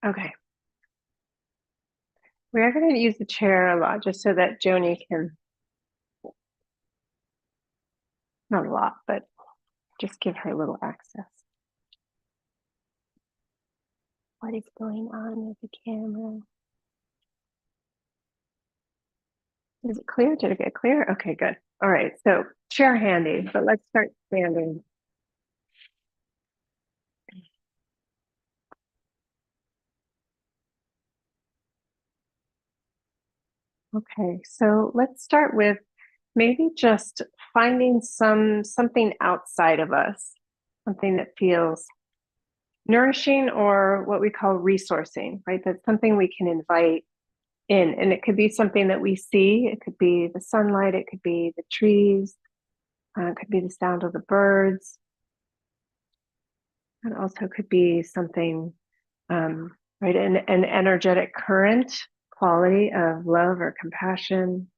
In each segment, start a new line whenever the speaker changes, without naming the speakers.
Okay. We are going to use the chair a lot just so that Joni can, not a lot, but just give her a little access. What is going on with the camera? Is it clear? Did it get clear? Okay, good. All right, so chair handy, but let's start standing. Okay, so let's start with maybe just finding something outside of us, something that feels nourishing or what we call resourcing, right? That's something we can invite in. And it could be something that we see, it could be the sunlight, it could be the trees, it could be the sound of the birds. It also could be something, right, an energetic current quality of love or compassion,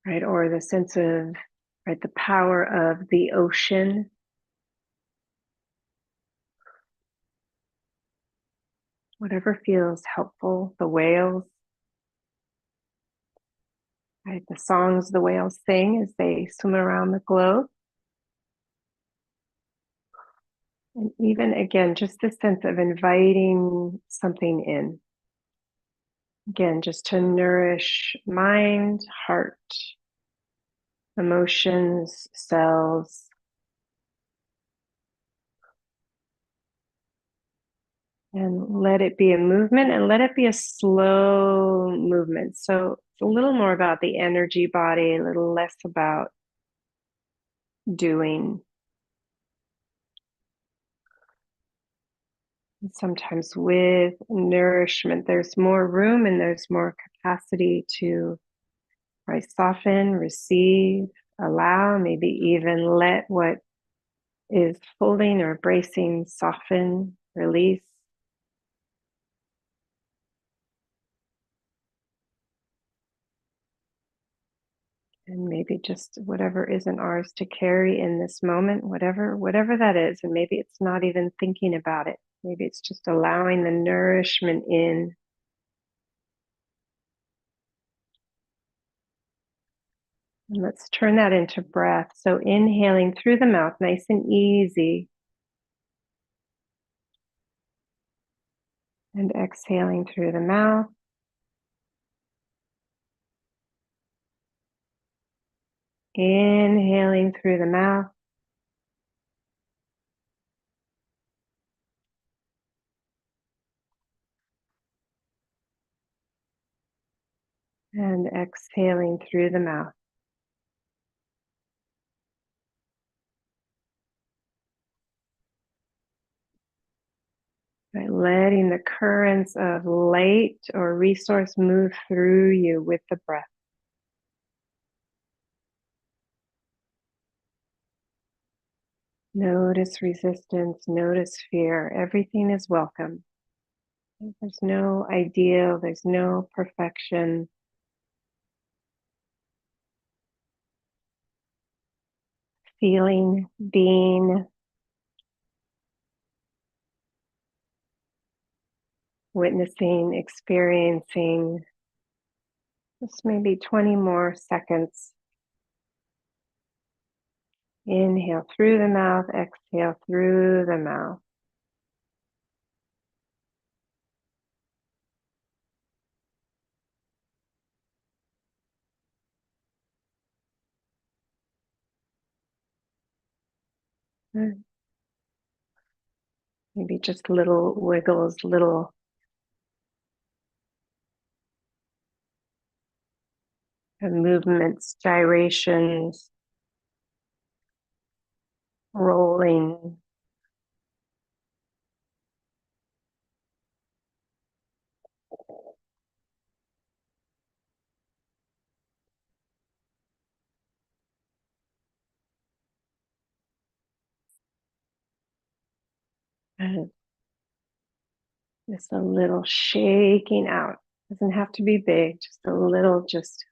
right, or the sense of, right, the power of the ocean. Whatever feels helpful, the whales, right, the songs the whales sing as they swim around the globe. And even again, just the sense of inviting something in. Again, just to nourish mind, heart, emotions, cells. And let it be a movement and let it be a slow movement. So it's a little more about the energy body, a little less about doing. And sometimes with nourishment, there's more room and there's more capacity to, right, soften, receive, allow, maybe even let what is holding or bracing soften, release. And maybe just whatever isn't ours to carry in this moment, whatever that is. And maybe it's not even thinking about it. Maybe it's just allowing the nourishment in. And let's turn that into breath. So inhaling through the mouth, nice and easy. And exhaling through the mouth. Inhaling through the mouth. And exhaling through the mouth. Right, letting the currents of light or resource move through you with the breath. Notice resistance, notice fear. Everything is welcome. There's no ideal, there's no perfection. Feeling, being, witnessing, experiencing. Just maybe 20 more seconds. Inhale through the mouth, exhale through the mouth. Maybe just little wiggles, little movements, gyrations, rolling. And just a little shaking out. Doesn't have to be big, just a little, just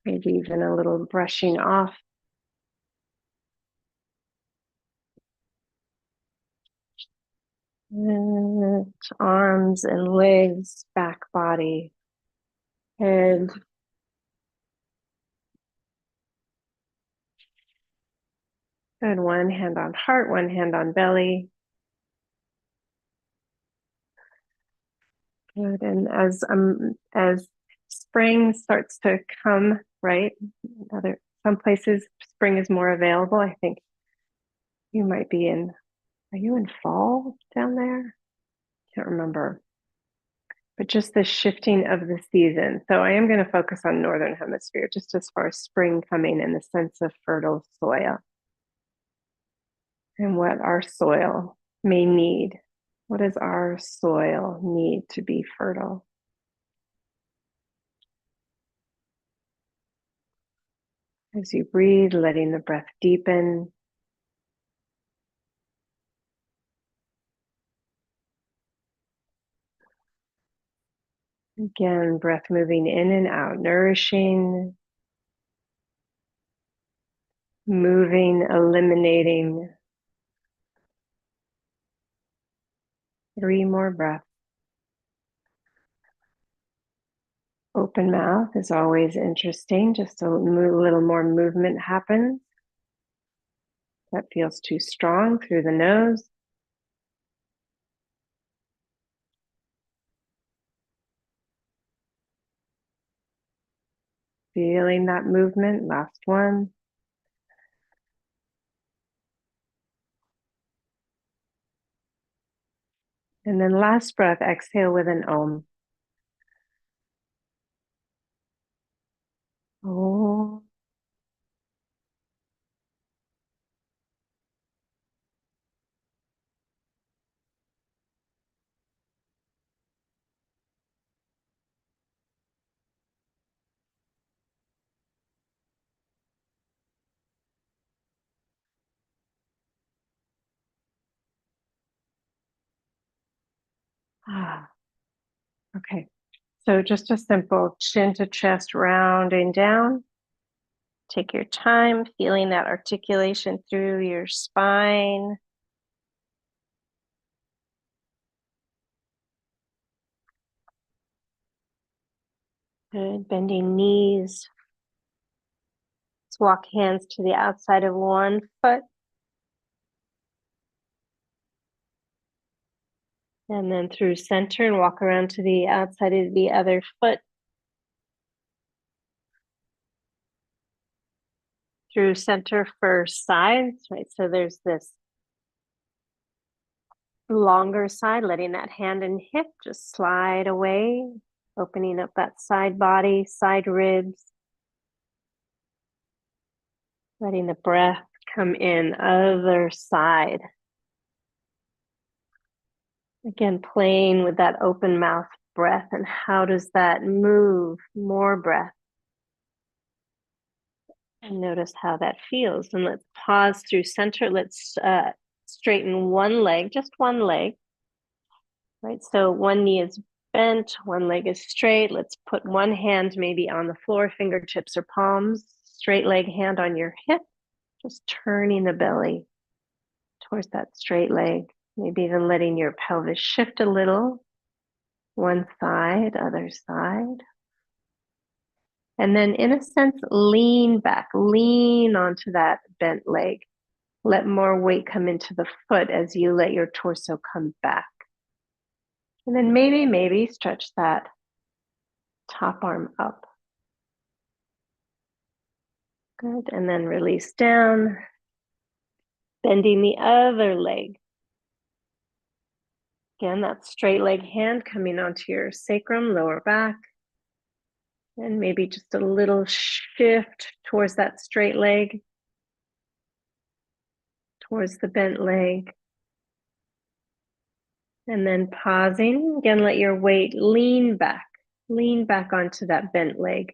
maybe even a little brushing off. Arms and legs, back, body, head. Good. One hand on heart, one hand on belly. Good. And as spring starts to come, right? Some places spring is more available. I think you might be in. Are you in fall down there? Can't remember. But just the shifting of the season. So I am going to focus on Northern Hemisphere, just as far as spring coming and the sense of fertile soil and what our soil may need. What does our soil need to be fertile? As you breathe, letting the breath deepen. Again, breath moving in and out, nourishing, moving, eliminating. 3 more breaths. Open mouth is always interesting. Just a little more movement happens. That feels too strong through the nose. Feeling that movement. Last one. And then last breath, exhale with an om. Oh. Ah. Okay. So just a simple chin to chest rounding down. Take your time, feeling that articulation through your spine. Good. Bending knees. Let's walk hands to the outside of one foot. And then through center and walk around to the outside of the other foot. Through center for sides, right? So there's this longer side, letting that hand and hip just slide away, opening up that side body, side ribs, letting the breath come in, other side. Again, playing with that open mouth breath and how does that move? More breath. And notice how that feels. And let's pause through center. Let's straighten one leg, just one leg. Right, so one knee is bent, one leg is straight. Let's put one hand maybe on the floor, fingertips or palms, straight leg hand on your hip, just turning the belly towards that straight leg. Maybe even letting your pelvis shift a little, one side, other side. And then in a sense, lean back, lean onto that bent leg. Let more weight come into the foot as you let your torso come back. And then maybe stretch that top arm up. Good, and then release down, bending the other leg. Again, that straight leg hand coming onto your sacrum, lower back. And maybe just a little shift towards that straight leg, towards the bent leg. And then pausing, again, let your weight lean back onto that bent leg.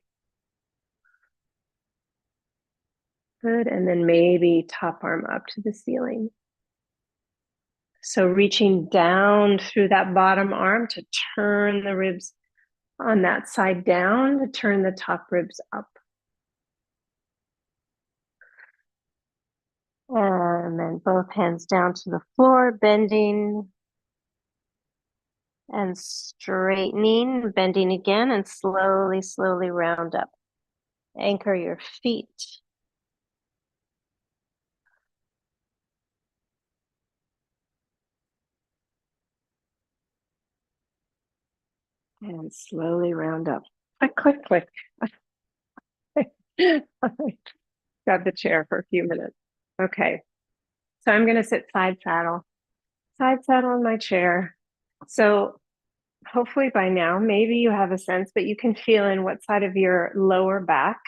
Good, and then maybe top arm up to the ceiling. So reaching down through that bottom arm to turn the ribs on that side down, to turn the top ribs up. And then both hands down to the floor, bending,
And straightening, bending again, and slowly, slowly round up. Anchor your feet.
And slowly round up. Click, click, click. Got the chair for a few minutes. Okay. So I'm going to sit side saddle in my chair. So hopefully by now, maybe you have a sense, but you can feel in what side of your lower back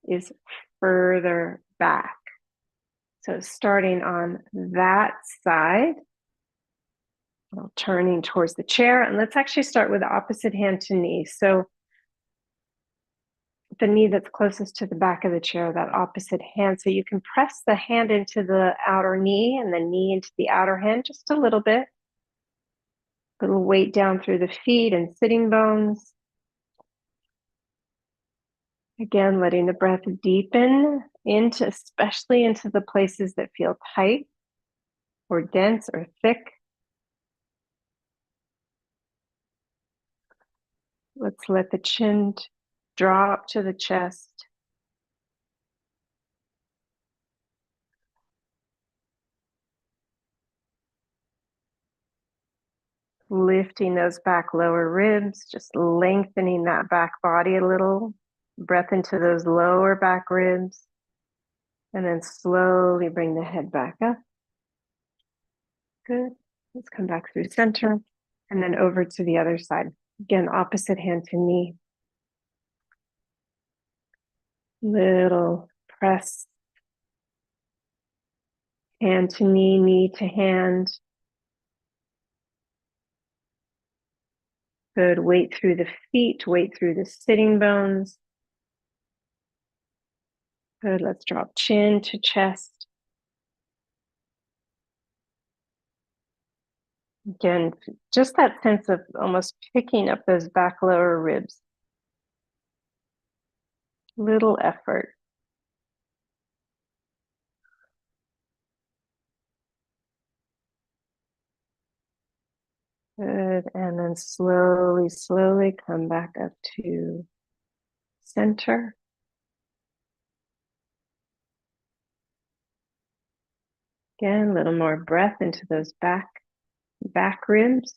is further back. So starting on that side, turning towards the chair, and let's actually start with the opposite hand to knee. So the knee that's closest to the back of the chair, that opposite hand. So you can press the hand into the outer knee and the knee into the outer hand just a little bit. A little weight down through the feet and sitting bones. Again, letting the breath deepen into, especially into the places that feel tight or dense or thick. Let's let the chin drop to the chest. Lifting those back lower ribs, just lengthening that back body a little. Breath into those lower back ribs. And then slowly bring the head back up. Good. Let's come back through center and then over to the other side. Again, opposite hand to knee. Little press. Hand to knee, knee to hand. Good. Weight through the feet, weight through the sitting bones. Good. Let's drop chin to chest. Again, just that sense of almost picking up those back lower ribs. Little effort. Good. And then slowly, slowly come back up to center. Again, a little more breath into those back ribs.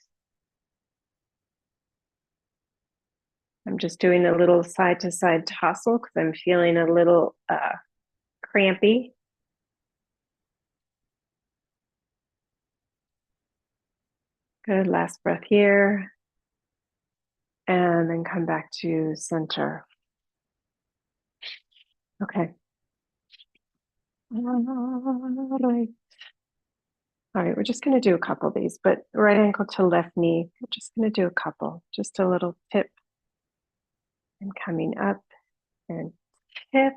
I'm just doing a little side to side tussle because I'm feeling a little crampy. Good. Last breath here. And then come back to center. Okay. All right, we're just going to do a couple of these, but right ankle to left knee. We're just going to do a couple, just a little tip and coming up and tip.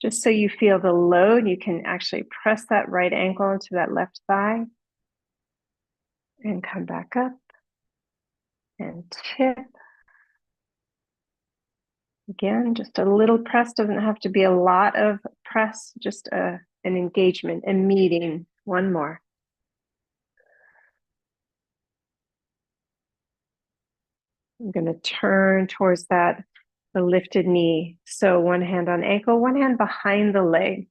Just so you feel the load, you can actually press that right ankle into that left thigh and come back up and tip. Again, just a little press, doesn't have to be a lot of press, just an engagement, a meeting. One more. I'm going to turn towards the lifted knee. So one hand on ankle, one hand behind the leg.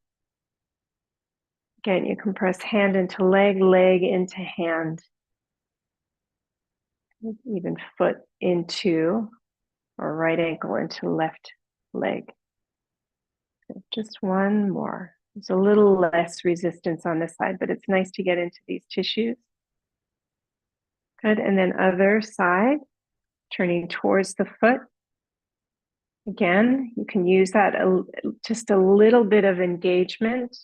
Again, you can press hand into leg, leg into hand. Even foot into, or right ankle into left leg. Just one more. There's a little less resistance on this side, but it's nice to get into these tissues. Good, and then other side, turning towards the foot. Again, you can use that just a little bit of engagement,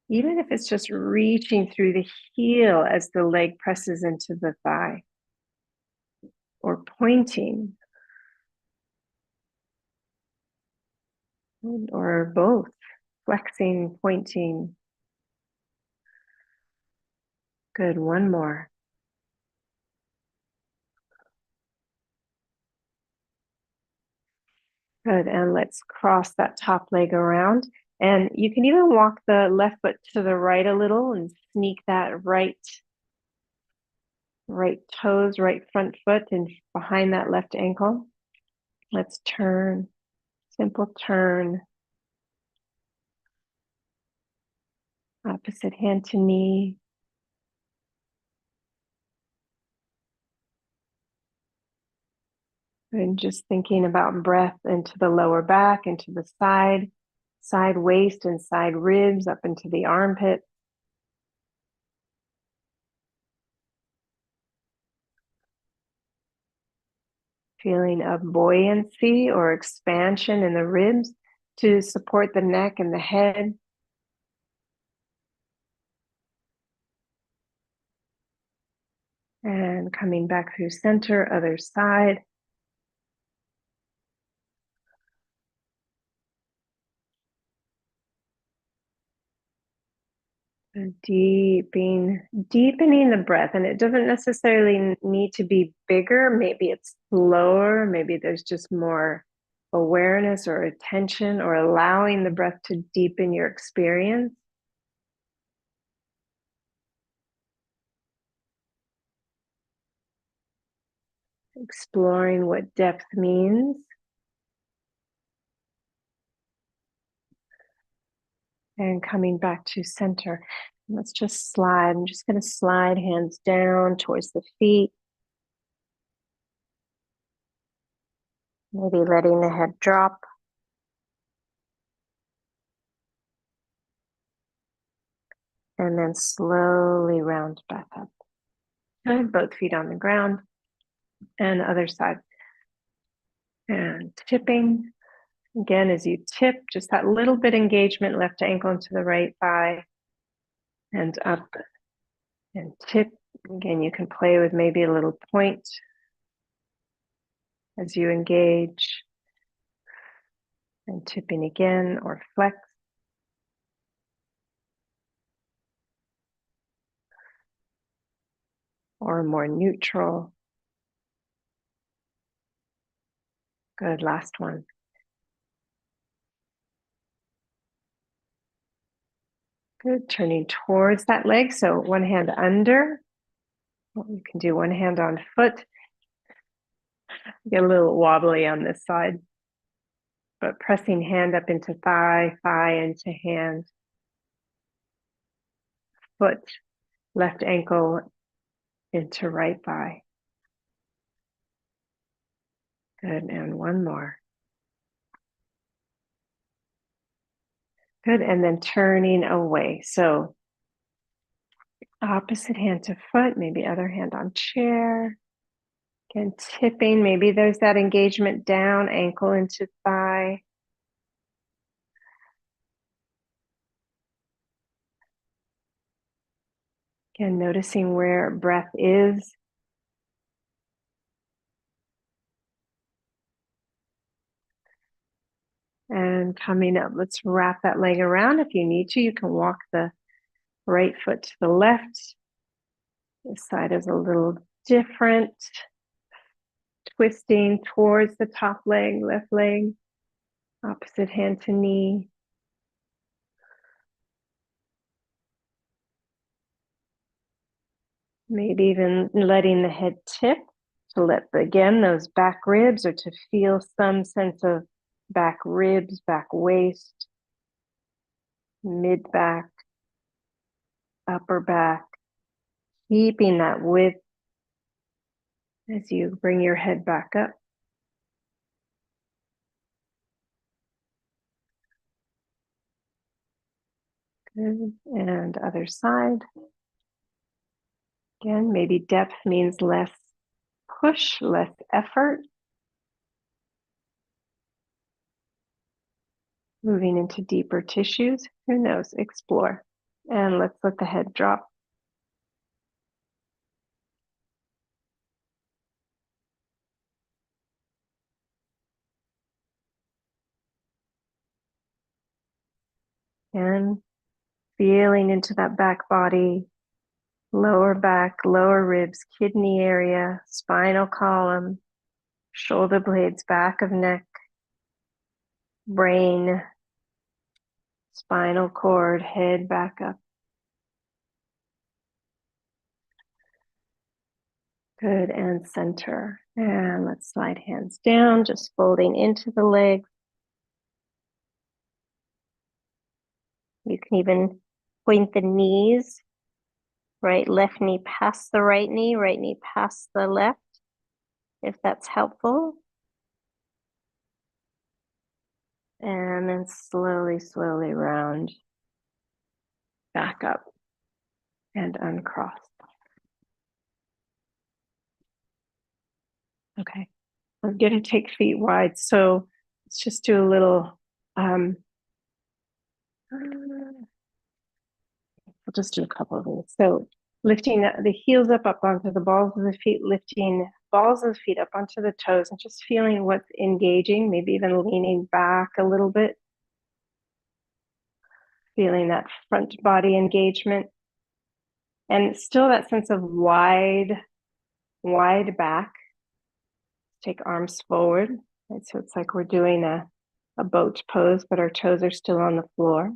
even if it's just reaching through the heel as the leg presses into the thigh, or pointing, or both, flexing, pointing. Good, one more. Good, and let's cross that top leg around. And you can even walk the left foot to the right a little and sneak that right right toes, right front foot, and behind that left ankle. Let's turn, simple turn. Opposite hand to knee. And just thinking about breath into the lower back, into the side waist and side ribs, up into the armpit. Feeling of buoyancy or expansion in the ribs to support the neck and the head. And coming back through center, other side. And deepening the breath. And it doesn't necessarily need to be bigger. Maybe it's slower. Maybe there's just more awareness or attention, or allowing the breath to deepen your experience. Exploring what depth means. And coming back to center. Let's just slide. I'm just going to slide hands down towards the feet. Maybe letting the head drop. And then slowly round back up. And both feet on the ground. And other side. And tipping. Again, as you tip, just that little bit engagement, left ankle into the right thigh. And up. And tip. Again, you can play with maybe a little point as you engage. And tipping again, or flex. Or more neutral. Good, last one. Good, turning towards that leg. So one hand under. You can do one hand on foot. Get a little wobbly on this side. But pressing hand up into thigh, thigh into hand. Foot, left ankle into right thigh. Good, and one more. Good, and then turning away. So opposite hand to foot, maybe other hand on chair. Again, tipping, maybe there's that engagement down, ankle into thigh. Again, noticing where breath is. And coming up, let's wrap that leg around. If you need to, you can walk the right foot to the left. This side is a little different. Twisting towards the top leg, left leg, opposite hand to knee. Maybe even letting the head tip to let, again, those back ribs, or to feel some sense of back ribs, back waist, mid back, upper back, keeping that width as you bring your head back up. Good. And other side. Again, maybe depth means less push, less effort. Moving into deeper tissues, who knows, explore. And let's let the head drop. And feeling into that back body, lower back, lower ribs, kidney area, spinal column, shoulder blades, back of neck, brain, spinal cord, head back up.
Good, and center. And let's slide hands down, just folding into the legs. You can even point the knees, right left knee past the right knee past the left, if that's helpful. And then slowly, slowly round back up and uncross. Okay, I'm going to take feet wide. So let's just do a little, we'll just do a couple of these. So lifting the heels up onto the balls of the feet, lifting balls of the feet up onto the toes and just feeling what's engaging, maybe even leaning back a little bit. Feeling that front body engagement. And still that sense of wide back. Take arms forward. Right? So it's like we're doing a boat pose, but our toes are still on the floor.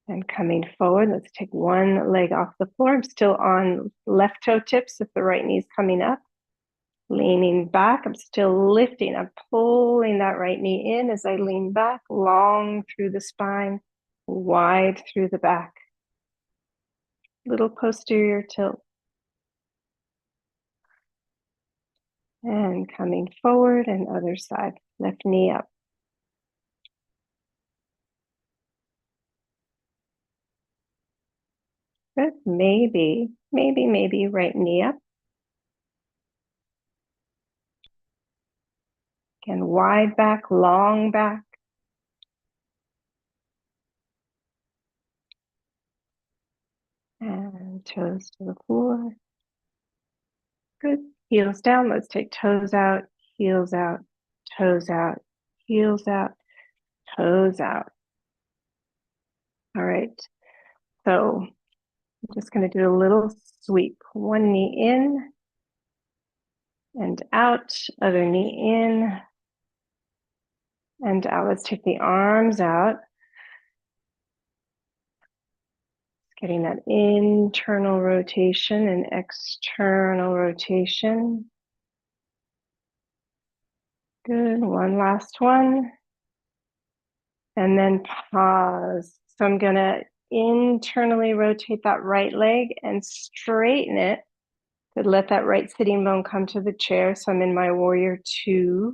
And coming forward, let's take one leg off the floor. I'm still on left toe tips if the right knee's coming up. Leaning back, I'm still lifting. I'm pulling that right knee in as I lean back, long through the spine, wide through the back. Little posterior tilt. And coming forward and other side, left knee up. Good, maybe right knee up. Again, wide back, long back. And toes to the floor. Good, heels down, let's take toes out, heels out, toes out, heels out, toes out. All right, so I'm just gonna do a little sweep. One knee in and out, other knee in and out. Let's take the arms out. Getting that internal rotation and external rotation. Good, one last one. And then pause. So I'm gonna internally rotate that right leg and straighten it. Good, let that right sitting bone come to the chair. So I'm in my warrior two.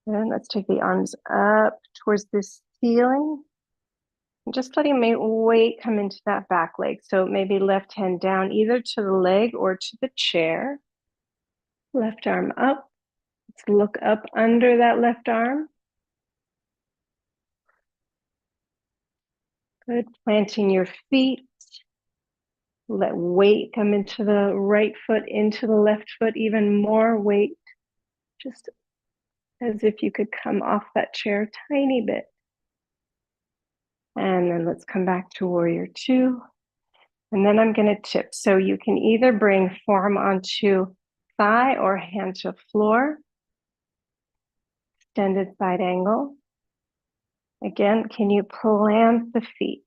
And let's take the arms up towards the ceiling. And just letting my weight come into that back leg. So maybe left hand down either to the leg or to the chair. Left arm up. Let's look up under that left arm. Good. Planting your feet. Let weight come into the right foot, into the left foot, even more weight. Just as if you could come off that chair a tiny bit. And then let's come back to warrior two. And then I'm going to tip. So you can either bring forearm onto thigh or hand to floor. Extended side angle. Again, can you plant the feet?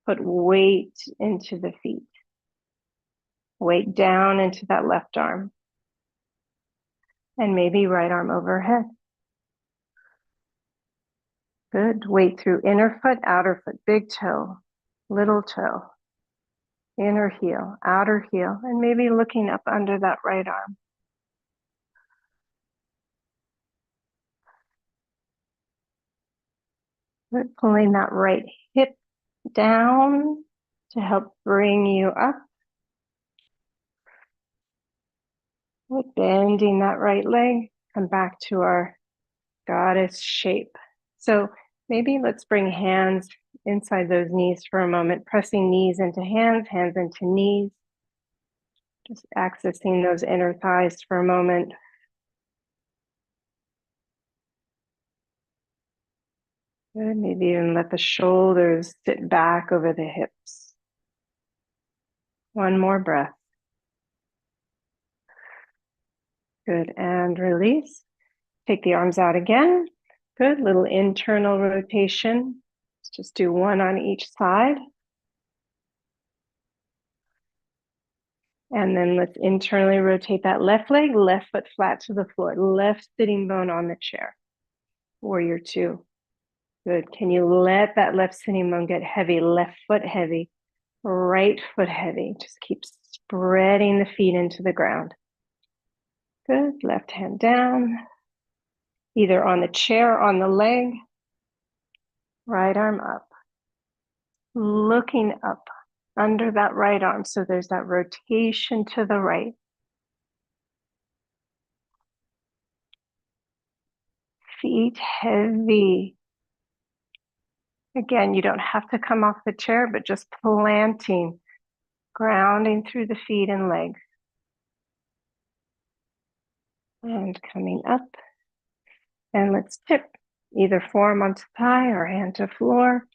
Put weight into the feet. Weight down into that left arm. And maybe right arm overhead. Good. Weight through inner foot, outer foot, big toe, little toe, inner heel, outer heel, and maybe looking up under that right arm. Good. Pulling that right hip down to help bring you up. Good. Bending that right leg. Come back to our goddess shape. So maybe let's bring hands inside those knees for a moment, pressing knees into hands, hands into knees. Just accessing those inner thighs for a moment. Good, maybe even let the shoulders sit back over the hips. One more breath. Good, and release. Take the arms out again. Good, little internal rotation.
Let's just do one on each side. And then let's internally rotate that left leg, left foot flat to the floor, left sitting bone on the chair. Warrior two. Good. Can you let that left sitting bone get heavy? Left foot heavy, right foot heavy. Just keep spreading the feet into the ground. Good. Left hand down, either on the chair or on the leg. Right arm up. Looking up under that right arm. So there's that rotation to the right. Feet heavy. Again, you don't have to come off the chair, but just planting, grounding through the feet and legs. And coming up. And let's tip either forearm onto thigh or hand to floor.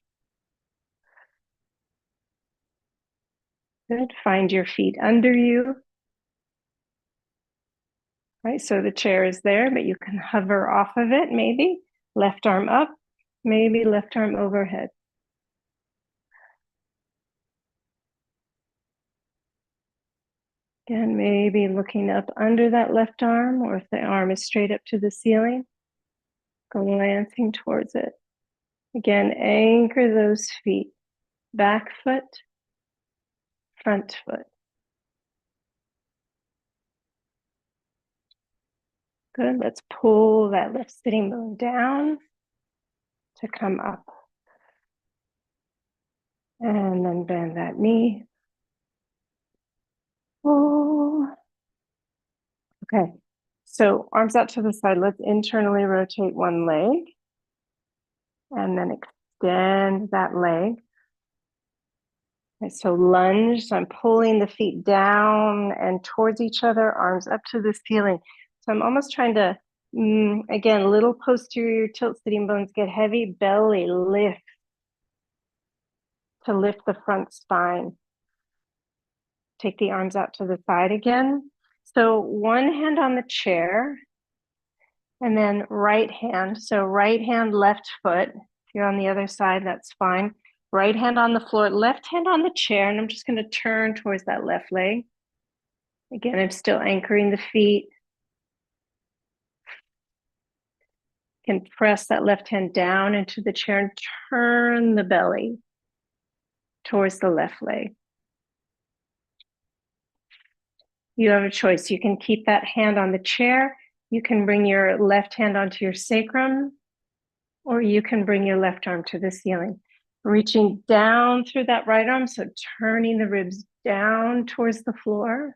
Good. Find your feet under you. Right, so the chair is there, but you can hover off of it, maybe. Left arm up, maybe left arm overhead. Again, maybe looking up under that left arm, or if the arm is straight up to the ceiling, glancing towards it. Again, anchor those feet. Back foot, front foot. Good, let's pull that left sitting bone down to come up. And then bend that knee. Pull. Okay, so arms out to the side. Let's internally rotate one leg. And then extend that leg. Okay, so lunge, so I'm pulling the feet down and towards each other, arms up to the ceiling. So I'm almost trying to, again, little posterior tilt, sitting bones get heavy, belly lift to lift the front spine. Take the arms out to the side again. So one hand on the chair and then right hand. So right hand, left foot. If you're on the other side, that's fine. Right hand on the floor, left hand on the chair, and I'm just going to turn towards that left leg. Again, I'm still anchoring the feet. Can press that left hand down into the chair and turn the belly towards the left leg. You have a choice. You can keep that hand on the chair. You can bring your left hand onto your sacrum, or you can bring your left arm to the ceiling. Reaching down through that right arm, so turning the ribs down towards the floor.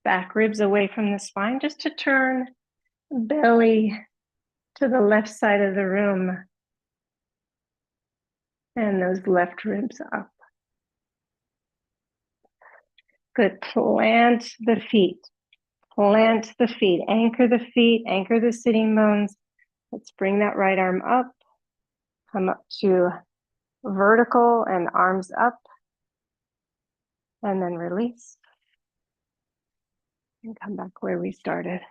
Back ribs away from the spine, just to turn belly to the left side of the room. And those left ribs up. Good, plant the feet. Plant the feet, anchor the feet, anchor the sitting bones. Let's bring that right arm up. Come up to vertical and arms up. And then release. And come back where we started.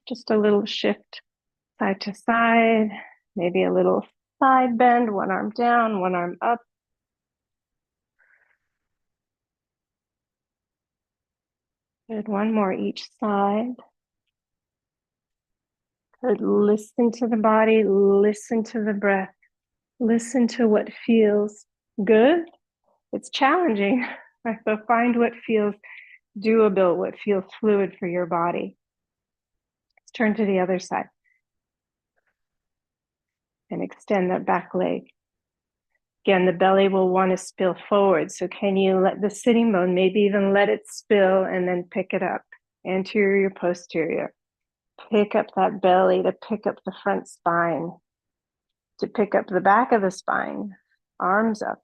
Just a little shift side to side, maybe a little side bend, one arm down, one arm up. Good, one more each side. Good, listen to the body, listen to the breath, listen to what feels good. It's challenging, so find what feels doable, what feels fluid for your body. Let's turn to the other side. And extend that back leg. Again, the belly will want to spill forward. So can you let the sitting bone, maybe even let it spill and then pick it up? Anterior, posterior. Pick up that belly to pick up the front spine, to pick up the back of the spine. Arms up.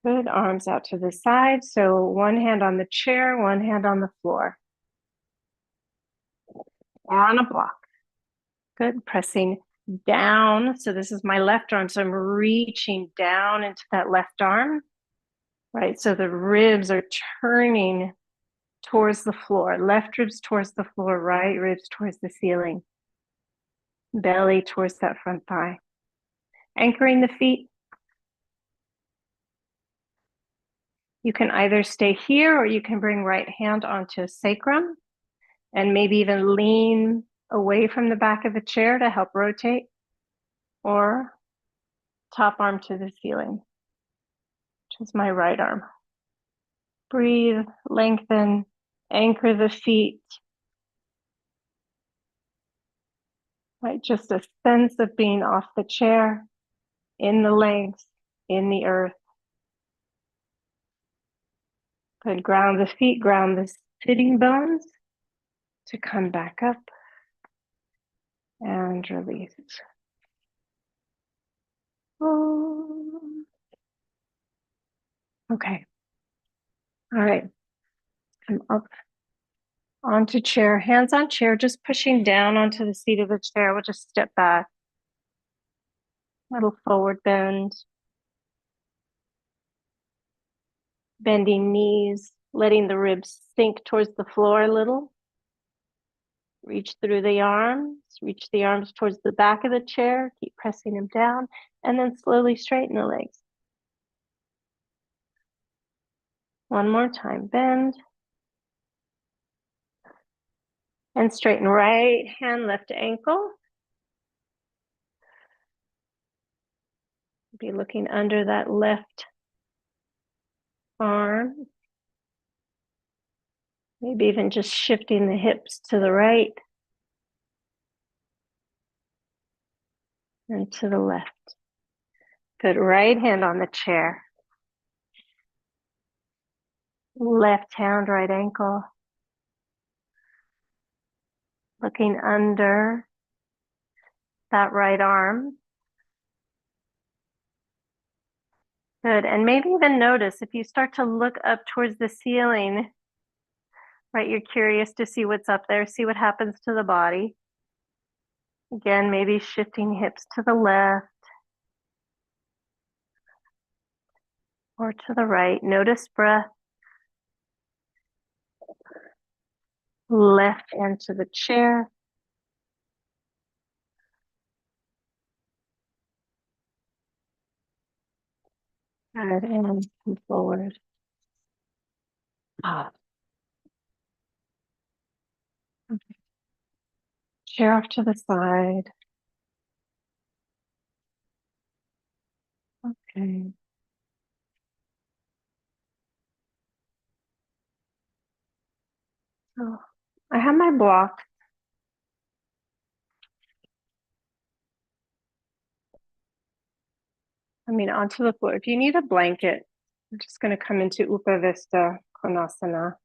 Good, arms out to the side. So one hand on the chair, one hand on the floor. Or on a block. Good, pressing down. So this is my left arm. So I'm reaching down into that left arm, right? So the ribs are turning towards the floor. Left ribs towards the floor, right ribs towards the ceiling. Belly towards that front thigh. Anchoring the feet. You can either stay here or you can bring right hand onto sacrum and maybe even lean away from the back of the chair to help rotate, or top arm to the ceiling, which is my right arm. Breathe, lengthen, anchor the feet. Right, just a sense of being off the chair, in the legs, in the earth. Good, ground the feet, ground the sitting bones to come back up and release. Okay. All right. Come up onto chair, hands on chair, just pushing down onto the seat of the chair. We'll just step back. Little forward bend. Bending knees, letting the ribs sink towards the floor a little. Reach through the arms, reach the arms towards the back of the chair, keep pressing them down, and then slowly straighten the legs. One more time, bend. And straighten right hand, left ankle. Be looking under that left arm. Maybe even just shifting the hips to the right and to the left. Good, right hand on the chair. Left hand, right ankle. Looking under that right arm. Good, and maybe even notice if you start to look up towards the ceiling, right, you're curious to see what's up there, see what happens to the body. Again, maybe shifting hips to the left or to the right. Notice breath. Left hand to the chair. Good, and come forward. Ah. Okay. Chair off to the side. Okay. So I have my block. Onto the floor. If you need a blanket, I'm just going to come into Upavista Konasana.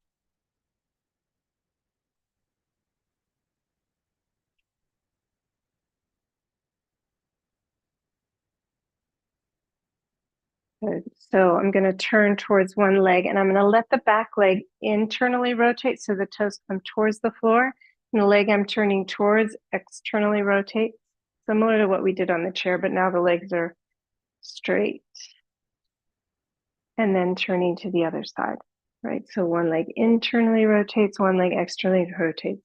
Good. So I'm going to turn towards one leg and I'm going to let the back leg internally rotate so the toes come towards the floor. And the leg I'm turning towards externally rotates, similar to what we did on the chair, but now the legs are straight. And then turning to the other side, right? So one leg internally rotates, one leg externally rotates.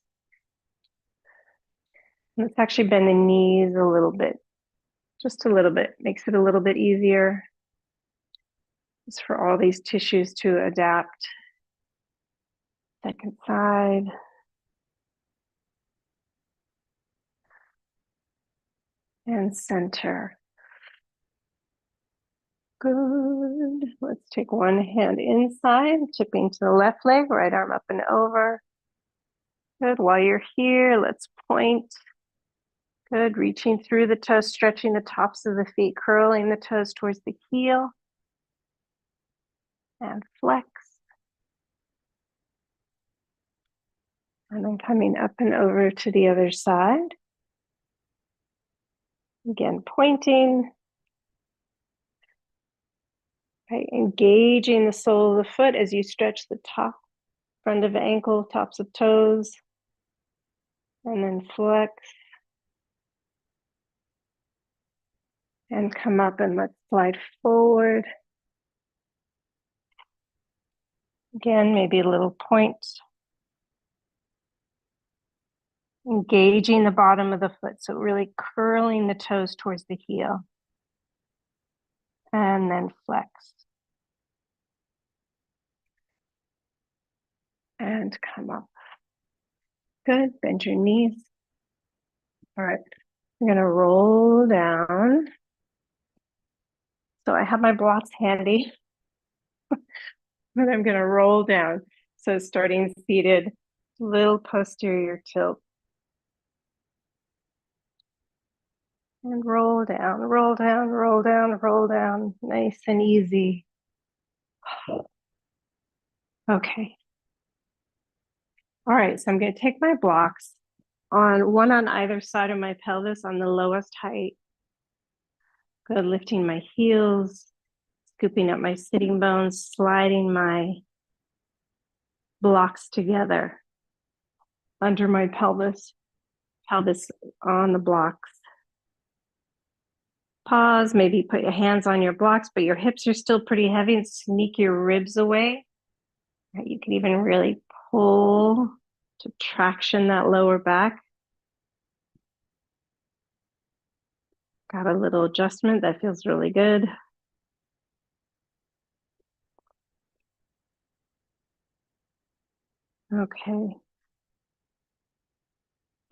Let's actually bend the knees a little bit, just a little bit, makes it a little bit easier. Just for all these tissues to adapt. Second side. And center. Good. Let's take one hand inside, tipping to the left leg, right arm up and over. Good. While you're here, let's point. Good. Reaching through the toes, stretching the tops of the feet, curling the toes towards the heel. And flex. And then coming up and over to the other side. Again, pointing. Okay, engaging the sole of the foot as you stretch the top, front of the ankle, tops of toes, and then flex. And come up and let's slide forward. Again, maybe a little point. Engaging the bottom of the foot, so really curling the toes towards the heel. And then flex. And come up. Good, bend your knees. All right, I'm gonna roll down. So I have my blocks handy, but I'm gonna roll down. So starting seated, little posterior tilt. And roll down, roll down, roll down, roll down, nice and easy. Okay. All right, so I'm gonna take my blocks one on either side of my pelvis on the lowest height. Good, lifting my heels, scooping up my sitting bones, sliding my blocks together under my pelvis on the blocks. Pause, maybe put your hands on your blocks, but your hips are still pretty heavy, and sneak your ribs away. You can even really pull to traction that lower back. Got a little adjustment that feels really good. Okay.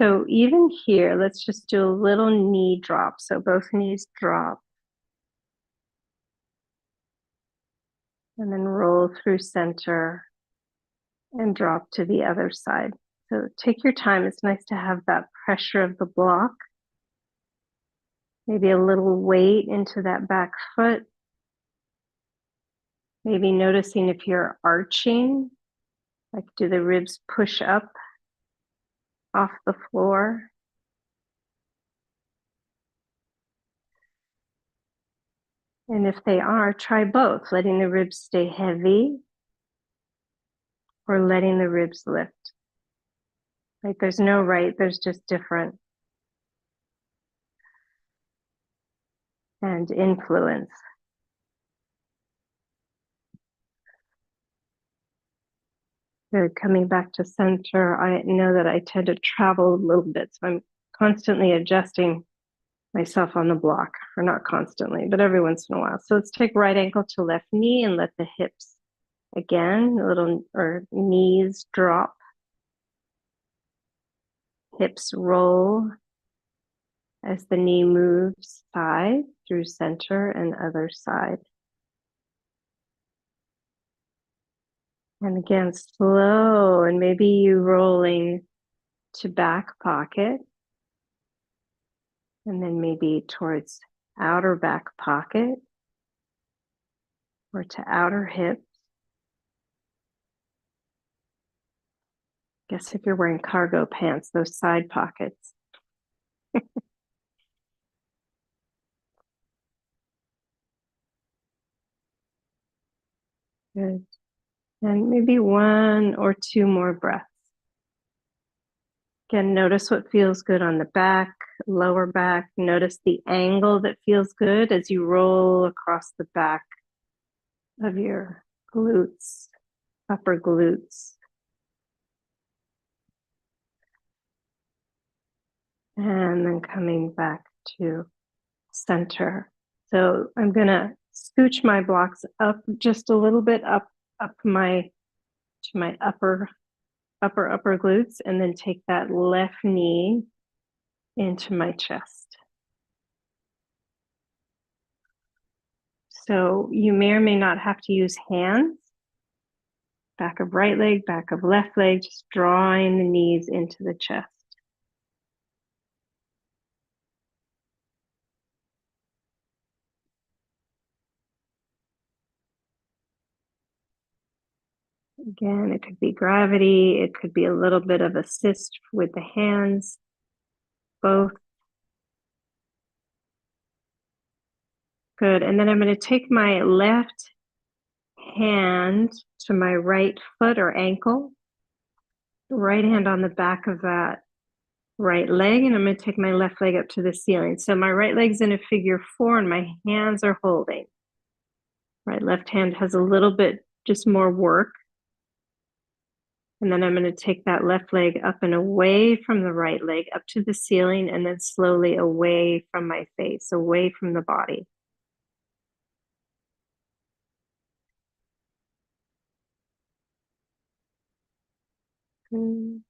So even here, let's just do a little knee drop. So both knees drop. And then roll through center and drop to the other side. So take your time. It's nice to have that pressure of the block. Maybe a little weight into that back foot. Maybe noticing if you're arching, like do the ribs push up off the floor? And if they are, try both, letting the ribs stay heavy or letting the ribs lift. Like there's no right, there's just different. And influence. Good, coming back to center. I know that I tend to travel a little bit, so I'm constantly adjusting myself on the block, or not constantly, but every once in a while. So let's take right ankle to left knee and let the hips again, or knees drop. Hips roll as the knee moves side through center and other side. And again, slow, and maybe you rolling to back pocket, and then maybe towards outer back pocket, or to outer hips. Guess if you're wearing cargo pants, those side pockets. Good. And maybe one or two more breaths. Again, notice what feels good on the back, lower back. Notice the angle that feels good as you roll across the back of your glutes, upper glutes. And then coming back to center. So I'm gonna scooch my blocks up just a little bit up to my upper glutes, and then take that left knee into my chest. So you may or may not have to use hands. Back of right leg, back of left leg, just drawing the knees into the chest. Again, it could be gravity, it could be a little bit of assist with the hands, both. Good, and then I'm going to take my left hand to my right foot or ankle, right hand on the back of that right leg, and I'm going to take my left leg up to the ceiling. So my right leg's in a figure 4 and my hands are holding. Right, left hand has a little bit just more work. And then I'm going to take that left leg up and away from the right leg, up to the ceiling, and then slowly away from my face, away from the body. Good.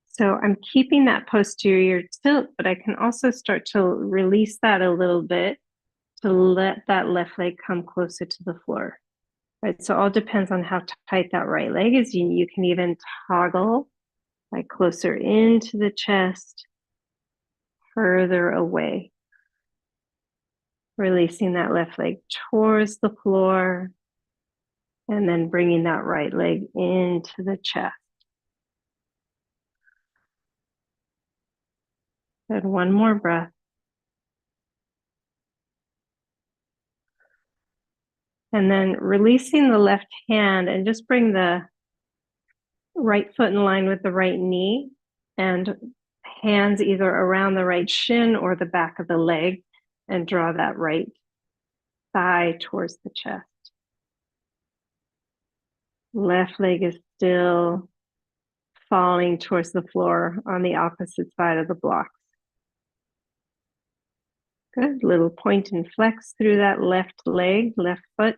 So I'm keeping that posterior tilt, but I can also start to release that a little bit to let that left leg come closer to the floor. Right, so all depends on how tight that right leg is. You can even toggle like closer into the chest, further away. Releasing that left leg towards the floor, and then bringing that right leg into the chest. Good, one more breath. And then releasing the left hand and just bring the right foot in line with the right knee and hands either around the right shin or the back of the leg, and draw that right thigh towards the chest. Left leg is still falling towards the floor on the opposite side of the blocks. Good, little point and flex through that left leg, left foot.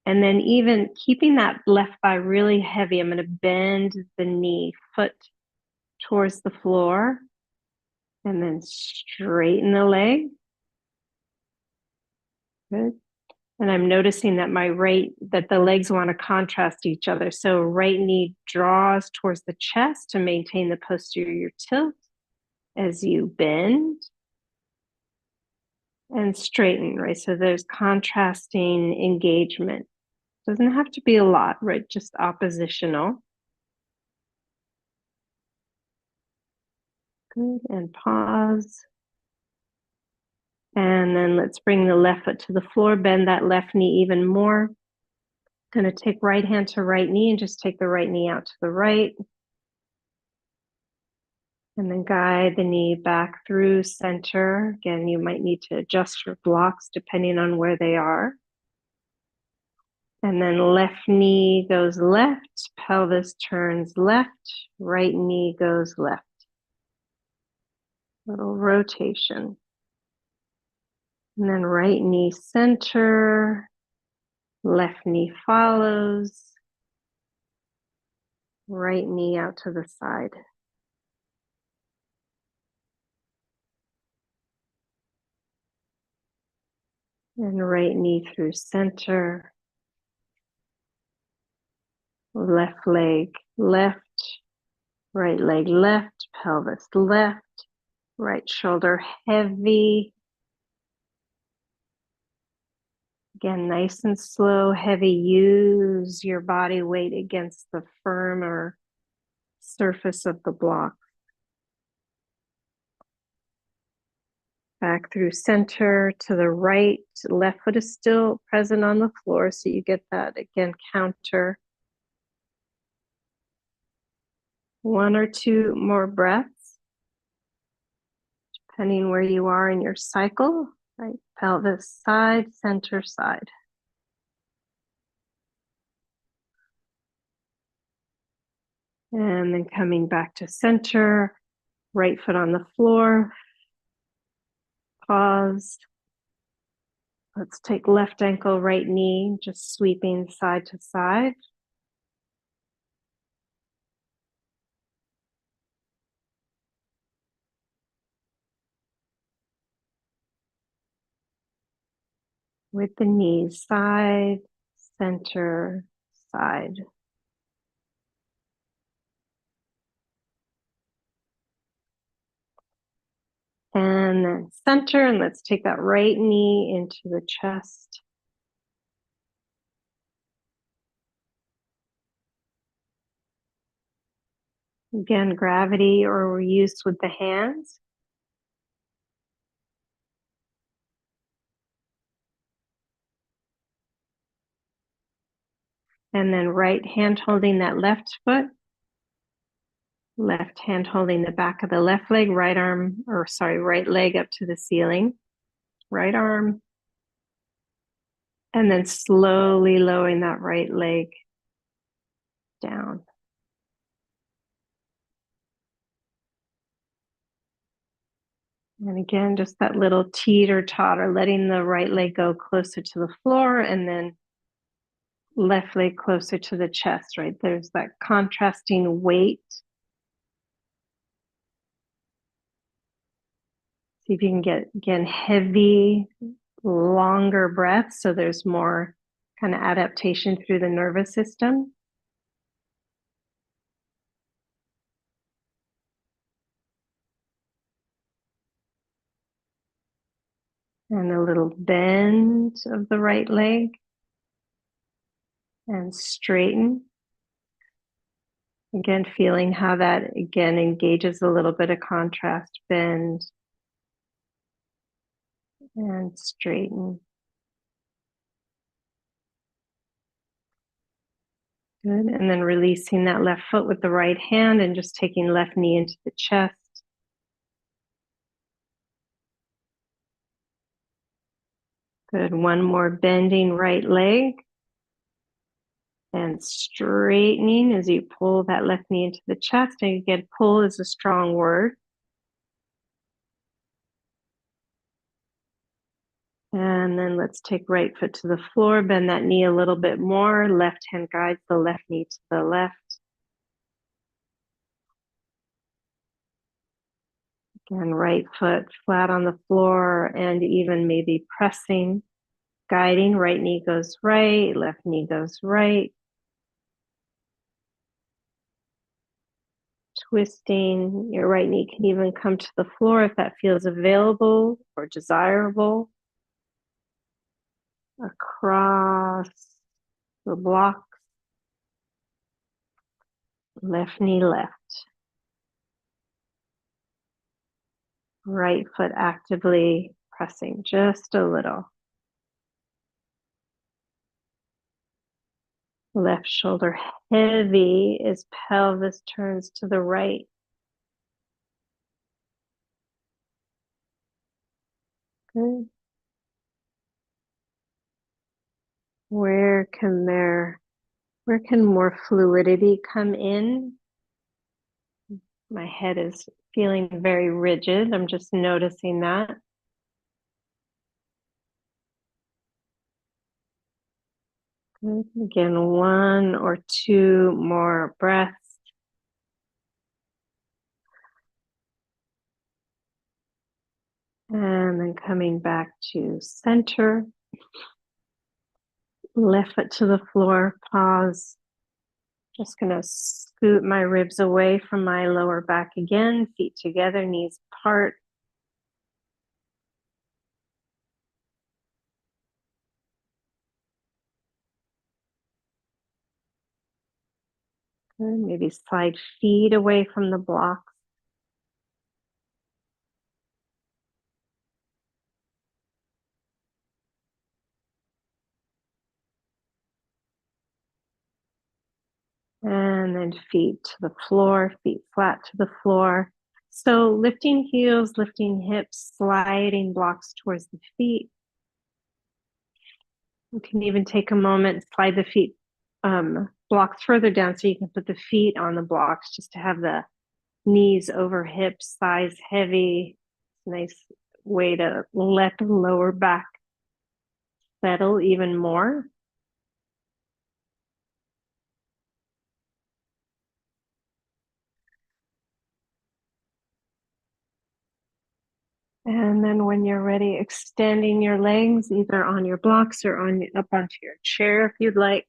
And then even keeping that left thigh really heavy, I'm going to bend the knee, foot towards the floor, and then straighten the leg. Good. And I'm noticing that that the legs want to contrast each other. So right knee draws towards the chest to maintain the posterior tilt as you bend and straighten, right? So there's contrasting engagement. Doesn't have to be a lot, right? Just oppositional. Good, and pause. And then let's bring the left foot to the floor, bend that left knee even more. Gonna take right hand to right knee and just take the right knee out to the right. And then guide the knee back through center. Again, you might need to adjust your blocks depending on where they are. And then left knee goes left, pelvis turns left, right knee goes left. Little rotation. And then right knee center, left knee follows, right knee out to the side. And right knee through center, left leg left, right leg left, pelvis left, right shoulder heavy. Again, nice and slow, heavy. Use your body weight against the firmer surface of the block. Back through center to the right. Left foot is still present on the floor, so you get that, again, counter. One or two more breaths, depending where you are in your cycle. Right, pelvis side, center side. And then coming back to center, right foot on the floor. Pause. Let's take left ankle, right knee, just sweeping side to side. With the knees, side, center, side. And then center, and let's take that right knee into the chest. Again, gravity or use with the hands. And then right hand holding that left foot. Left hand holding the back of the left leg, right leg up to the ceiling. Right arm And then slowly lowering that right leg down. And again, just that little teeter totter, letting the right leg go closer to the floor and then left leg closer to the chest, right? There's that contrasting weight. See if you can get, again, heavy, longer breaths. So there's more kind of adaptation through the nervous system. And a little bend of the right leg and straighten. Again, feeling how that again engages a little bit of contrast, bend and straighten. Good. And then releasing that left foot with the right hand and just taking left knee into the chest. Good. One more bending right leg and straightening as you pull that left knee into the chest. And again, pull is a strong word. And then let's take right foot to the floor, bend that knee a little bit more. Left hand guides the left knee to the left. Again, right foot flat on the floor and even maybe pressing, guiding. Right knee goes right, left knee goes right. Twisting, your right knee can even come to the floor if that feels available or desirable. Across the blocks. Left knee left. Right foot actively pressing just a little. Left shoulder heavy as pelvis turns to the right. Good. Where can more fluidity come in? My head is feeling very rigid. I'm just noticing that. Good. Again, one or two more breaths. And then coming back to center. Left foot to the floor, pause. Just gonna scoot my ribs away from my lower back again, feet together, knees apart. Good. Maybe slide feet away from the blocks. And then feet to the floor, feet flat to the floor. So lifting heels, lifting hips, sliding blocks towards the feet. You can even take a moment, slide the feet blocks further down so you can put the feet on the blocks just to have the knees over hips, thighs heavy. Nice way to let the lower back settle even more. And then when you're ready, extending your legs either on your blocks or up onto your chair if you'd like.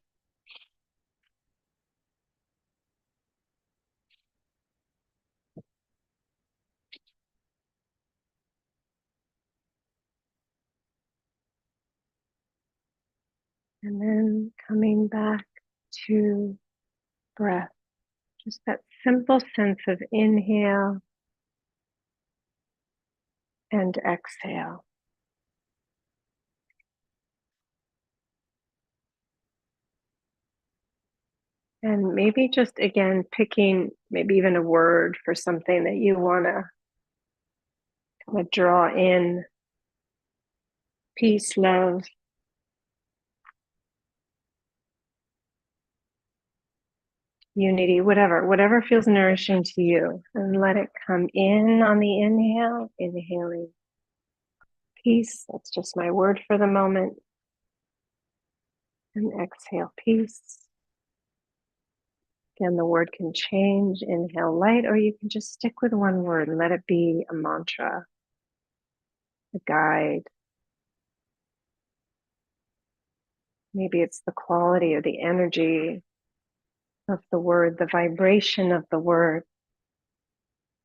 And then coming back to breath. Just that simple sense of inhale and exhale. And maybe just again picking maybe even a word for something that you want to kind of draw in. Peace, love, unity, whatever feels nourishing to you. And let it come in on the inhale, inhaling peace. That's just my word for the moment. And exhale peace. Again, the word can change. Inhale light, or you can just stick with one word and let it be a mantra, a guide. Maybe it's the quality or the energy of the word, the vibration of the word,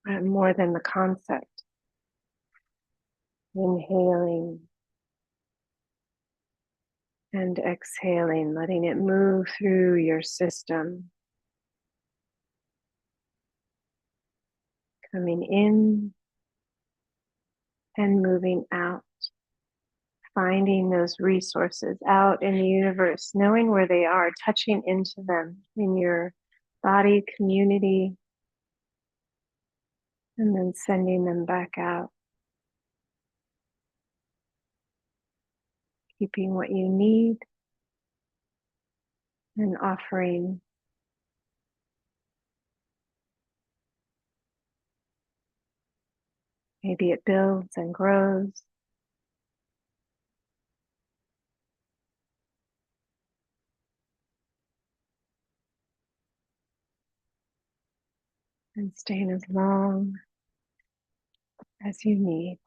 more than the concept. Inhaling and exhaling, letting it move through your system. Coming in and moving out. Finding those resources out in the universe, knowing where they are, touching into them in your body, community, and then sending them back out. Keeping what you need and offering. Maybe it builds and grows. And staying as long as you need.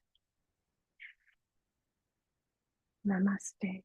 Namaste.